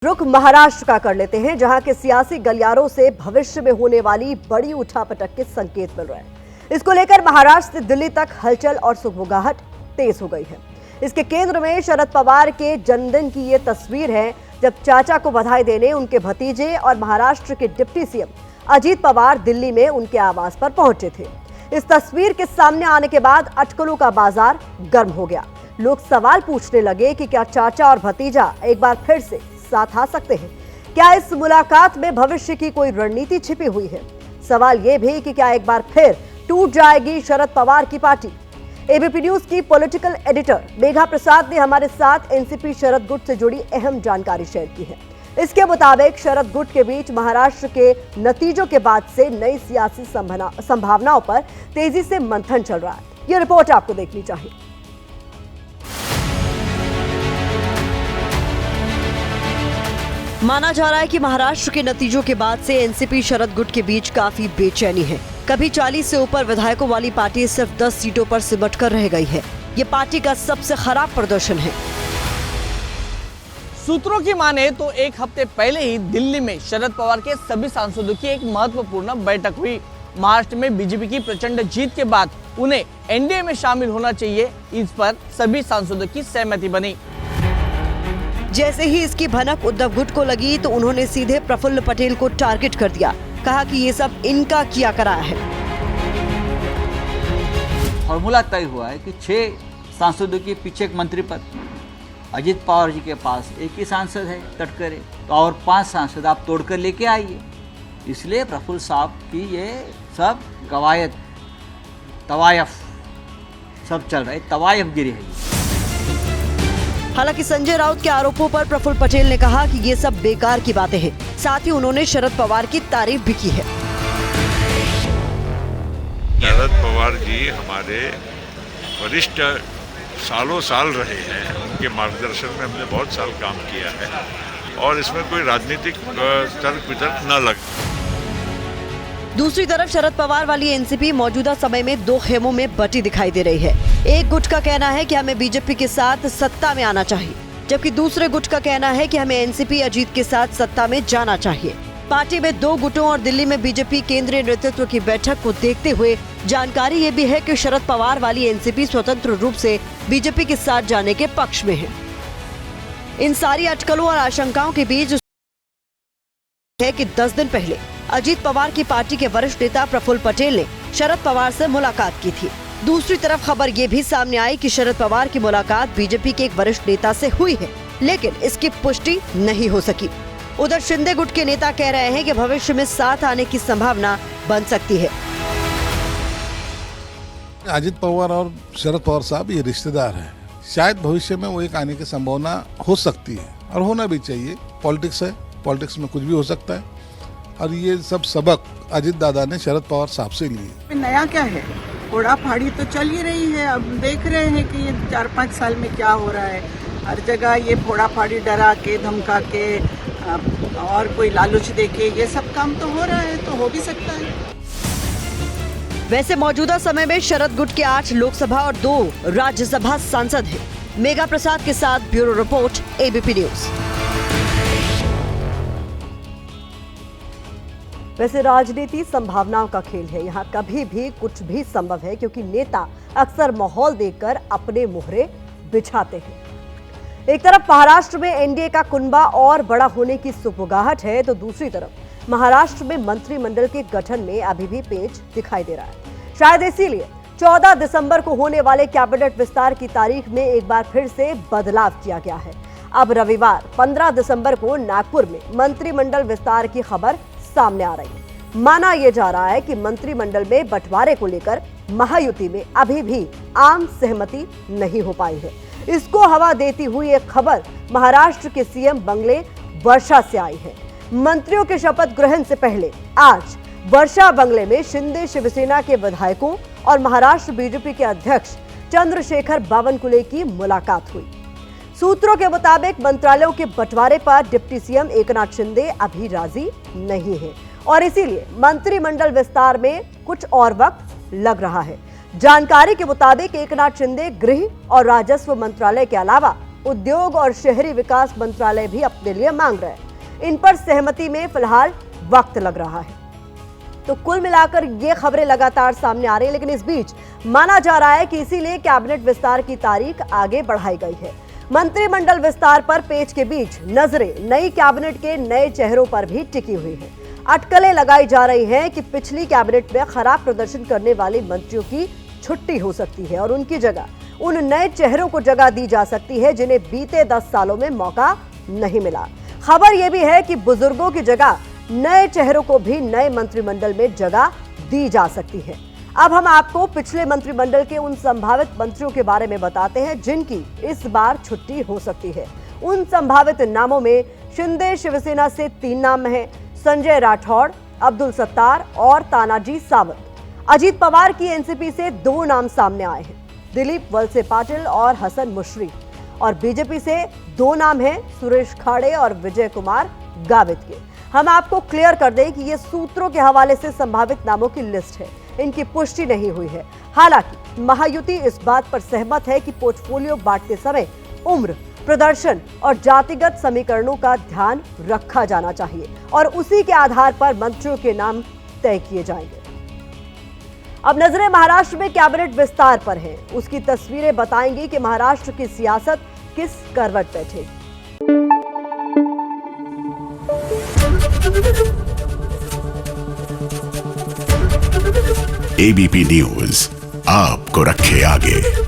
रुख महाराष्ट्र का कर लेते हैं, जहां के सियासी गलियारों से भविष्य में होने वाली बड़ी उठापटक के संकेत मिल रहे हैं। इसको लेकर महाराष्ट्र से दिल्ली तक हलचल और सुगबुगाहट तेज हो गई है। इसके केंद्र में शरद पवार के जन्मदिन की ये तस्वीर है, जब चाचा को बधाई देने उनके भतीजे और महाराष्ट्र के डिप्टी सीएम अजीत पवार दिल्ली में उनके आवास पर पहुंचे थे। इस तस्वीर के सामने आने के बाद अटकलों का बाजार गर्म हो गया। लोग सवाल पूछने लगे कि क्या चाचा और भतीजा एक बार फिर से साथ आ सकते हैं? क्या इस मुलाकात में भविष्य की कोई रणनीति छिपी हुई है? सवाल यह भी कि क्या एक बार फिर टूट जाएगी शरद पवार की पार्टी? एबीपी न्यूज की पॉलिटिकल एडिटर मेघा प्रसाद ने हमारे साथ एनसीपी शरद गुट से जुड़ी अहम जानकारी शेयर की है। इसके मुताबिक शरद गुट के बीच महाराष्ट्र के नतीजों के बाद से नई सियासी संभावनाओं पर तेजी से मंथन चल रहा है। यह रिपोर्ट आपको देखनी चाहिए। माना जा रहा है कि महाराष्ट्र के नतीजों के बाद से एनसीपी शरद गुट के बीच काफी बेचैनी है। कभी 40 से ऊपर विधायकों वाली पार्टी सिर्फ 10 सीटों पर सिमट कर रह गई है। ये पार्टी का सबसे खराब प्रदर्शन है। सूत्रों की माने तो एक हफ्ते पहले ही दिल्ली में शरद पवार के सभी सांसदों की एक महत्वपूर्ण बैठक हुई। महाराष्ट्र में बीजेपी की प्रचंड जीत के बाद उन्हें एनडीए में शामिल होना चाहिए, इस पर सभी सांसदों की सहमति बनी। जैसे ही इसकी भनक उद्धव गुट को लगी तो उन्होंने सीधे प्रफुल्ल पटेल को टारगेट कर दिया। कहा कि ये सब इनका किया कराया है। फॉर्मूला तय हुआ है कि 6 सांसदों के पीछे एक मंत्री पद। अजीत पवार जी के पास एक ही सांसद है तटकरे, तो और 5 सांसद आप तोड़कर लेके आइए। इसलिए प्रफुल्ल साहब की ये सब कवायद तवायफ सब चल रहा है, तवायफगिरी है। हालांकि संजय राउत के आरोपों पर प्रफुल्ल पटेल ने कहा कि ये सब बेकार की बातें हैं। साथ ही उन्होंने शरद पवार की तारीफ भी की है। शरद पवार जी हमारे वरिष्ठ सालों साल रहे हैं, उनके मार्गदर्शन में हमने बहुत साल काम किया है और इसमें कोई राजनीतिक तर्क वितर्क न लगे। दूसरी तरफ शरद पवार वाली एनसीपी मौजूदा समय में 2 खेमों में बटी दिखाई दे रही है। एक गुट का कहना है कि हमें बीजेपी के साथ सत्ता में आना चाहिए, जबकि दूसरे गुट का कहना है कि हमें एनसीपी अजीत के साथ सत्ता में जाना चाहिए। पार्टी में 2 गुटों और दिल्ली में बीजेपी केंद्रीय नेतृत्व की बैठक को देखते हुए जानकारी ये भी है कि शरद पवार वाली एनसीपी स्वतंत्र रूप से बीजेपी के साथ जाने के पक्ष में है। इन सारी अटकलों और आशंकाओं के बीच है कि 10 दिन पहले अजीत पवार की पार्टी के वरिष्ठ नेता प्रफुल्ल पटेल ने शरद पवार से मुलाकात की थी। दूसरी तरफ खबर ये भी सामने आई कि शरद पवार की मुलाकात बीजेपी के एक वरिष्ठ नेता से हुई है, लेकिन इसकी पुष्टि नहीं हो सकी। उधर शिंदे गुट के नेता कह रहे हैं कि भविष्य में साथ आने की संभावना बन सकती है। अजीत पवार और शरद पवार साहब ये रिश्तेदार हैं। शायद भविष्य में वो एक आने की संभावना हो सकती है और होना भी चाहिए। पॉलिटिक्स है, पॉलिटिक्स में कुछ भी हो सकता है और ये सब सबक अजीत दादा ने शरद पवार साहब से लिए। नया क्या है, फोड़ा फाड़ी तो चल ही रही है। अब देख रहे हैं कि ये 4-5 साल में क्या हो रहा है। हर जगह ये फोड़ा फाड़ी, डरा के, धमका के और कोई लालच दे के, ये सब काम तो हो रहा है, तो हो भी सकता है। वैसे मौजूदा समय में शरद गुट के 8 लोकसभा और 2 राज्यसभा सांसद हैं। मेघा प्रसाद के साथ ब्यूरो रिपोर्ट, एबीपी न्यूज। वैसे राजनीति संभावनाओं का खेल है। यहाँ कभी भी कुछ भी संभव है, क्योंकि नेता अक्सर माहौल देखकर अपने मुहरे बिछाते हैं। एक तरफ महाराष्ट्र में एनडीए का कुनबा और बड़ा होने की सुगबुगाहट है, तो दूसरी तरफ महाराष्ट्र में मंत्रिमंडल के गठन में अभी भी पेच दिखाई दे रहा है। शायद इसीलिए 14 दिसंबर को होने वाले कैबिनेट विस्तार की तारीख में एक बार फिर से बदलाव किया गया है। अब रविवार 15 दिसंबर को नागपुर में मंत्रिमंडल विस्तार की खबर सामने आ रही है। माना यह जा रहा है कि मंत्रिमंडल में बंटवारे को लेकर महायुति में अभी भी आम सहमति नहीं हो पाई है। इसको हवा देती हुई एक खबर महाराष्ट्र के सीएम बंगले वर्षा से आई है। मंत्रियों के शपथ ग्रहण से पहले आज वर्षा बंगले में शिंदे शिवसेना के विधायकों और महाराष्ट्र बीजेपी के अध्यक्ष चंद्रशेखर बावनकुले की मुलाकात हुई। सूत्रों के मुताबिक मंत्रालयों के बंटवारे पर डिप्टी सीएम एकनाथ शिंदे अभी राजी नहीं है और इसीलिए मंत्रिमंडल विस्तार में कुछ और वक्त लग रहा है। जानकारी के मुताबिक एकनाथ शिंदे गृह और राजस्व मंत्रालय के अलावा उद्योग और शहरी विकास मंत्रालय भी अपने लिए मांग रहे हैं। इन पर सहमति में फिलहाल वक्त लग रहा है। तो कुल मिलाकर ये खबरें लगातार सामने आ रही है, लेकिन इस बीच माना जा रहा है कि इसीलिए कैबिनेट विस्तार की तारीख आगे बढ़ाई गई है। मंत्रिमंडल विस्तार पर पेच के बीच नजरें नई कैबिनेट के नए चेहरों पर भी टिकी हुई है। अटकलें लगाई जा रही हैं कि पिछली कैबिनेट में खराब प्रदर्शन करने वाले मंत्रियों की छुट्टी हो सकती है और उनकी जगह उन नए चेहरों को जगह दी जा सकती है जिन्हें बीते 10 सालों में मौका नहीं मिला। खबर यह भी है कि बुजुर्गों की जगह नए चेहरों को भी नए मंत्रिमंडल में जगह दी जा सकती है। अब हम आपको पिछले मंत्रिमंडल के उन संभावित मंत्रियों के बारे में बताते हैं जिनकी इस बार छुट्टी हो सकती है। उन संभावित नामों में शिंदे शिवसेना से 3 नाम हैं, संजय राठौड़, अब्दुल सत्तार और तानाजी सावंत। अजीत पवार की एनसीपी से 2 नाम सामने आए हैं, दिलीप वलसे पाटिल और हसन मुशर्रफ। और बीजेपी से 2 नाम हैं, सुरेश खाड़े और विजय कुमार गावित के। हम आपको क्लियर कर दें कि ये सूत्रों के हवाले से संभावित नामों की लिस्ट है, इनकी पुष्टि नहीं हुई है। हालांकि महायुति इस बात पर सहमत है कि पोर्टफोलियो बांटते समय उम्र, प्रदर्शन और जातिगत समीकरणों का ध्यान रखा जाना चाहिए और उसी के आधार पर मंत्रियों के नाम तय किए जाएंगे। अब नजरें महाराष्ट्र में कैबिनेट विस्तार पर हैं। उसकी तस्वीरें बताएंगी कि महाराष्ट्र की सियासत किस करवट बैठेगी। एबीपी न्यूज आपको रखे आगे।